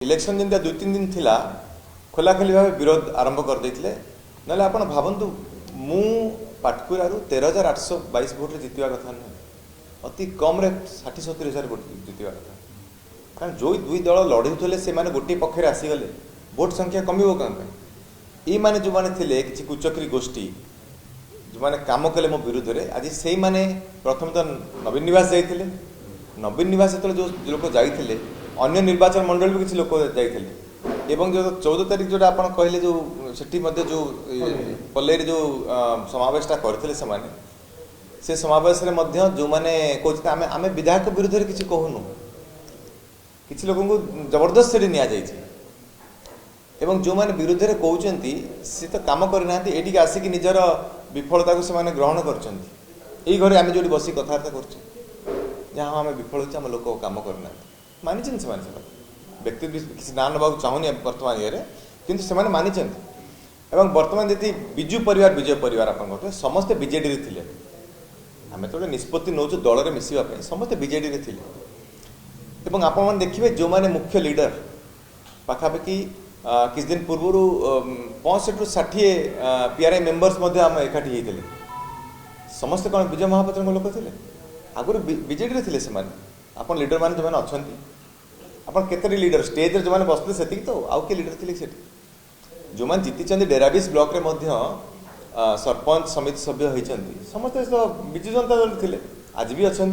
election जमी 2-3 दिन थिला खोलाखोली भाव विरोध आरंभ कर देते ना आप भावतु मु पाटकुरारू 13,822 भोट जितवा कथा नुह अति कम 60-70 भोट जितवा कथा कारण जो दुई दल लड़े से माने गोटे पक्षे आसीगले भोट संख्या कमिबो कम ये माने जो माने थिले किछि कुचक्री गोष्ठी जो माने काम कले मो विरुद्ध रे आज से माने प्रथम तो नवीन निवास जाइथिले नवीन निवास जो लोक जाइथिले अन्य निर्वाचन मंडल भी किसी लोक जाइथिले एवं जो 14 तारीख जोटा आपण कहले जो सेठी मध्ये जो पल्लेरी जो समावेशटा करथिले से समावेश रे मध्ये जो माने कोच आमे आमे विधायक विरुद्ध रे किछि कहूनु किछि लोकन को जबरदस्त से निया जाइछि एवं जो माने विरुद्ध रे कहउचंती से तो काम करना एठी आसिक निजर विफलता को से माने ग्रहण करचंती एई घरे आमे जोडी बसी कथार्थ करछु जहां आमे विफल होछि हम लोक काम करना मानी से व्यक्ति किसी ना ना चाहूनी बर्तमान ये किंतु से मानी एवं बर्तमान यदि विजु परिवार विजय परिवार आप समस्ते बीजेडी थे आम तो निष्पत्ति नौ दल में मिसवाई समस्ते बीजेडी थे एवं आप देखिए जो माने मुख्य लीडर पाखापाखि किस दिन पूर्व 65-60 पीआरआई मेंबर्स आम एकाठी होते समस्ते कौन विजय महापात्र लोक थे आगुरी बीजेडी थे से आप लीडर मान जो मैंने अच्छा आप केतरी लीडर स्टेज रे जो मैंने बसते से तो आउ के लीडर थे जो मैंने जीति डेराबिस ब्लॉक रे मध्य सरपंच समिति सभ्य होती समस्ते बिजु जनता दल थे आज भी अच्छा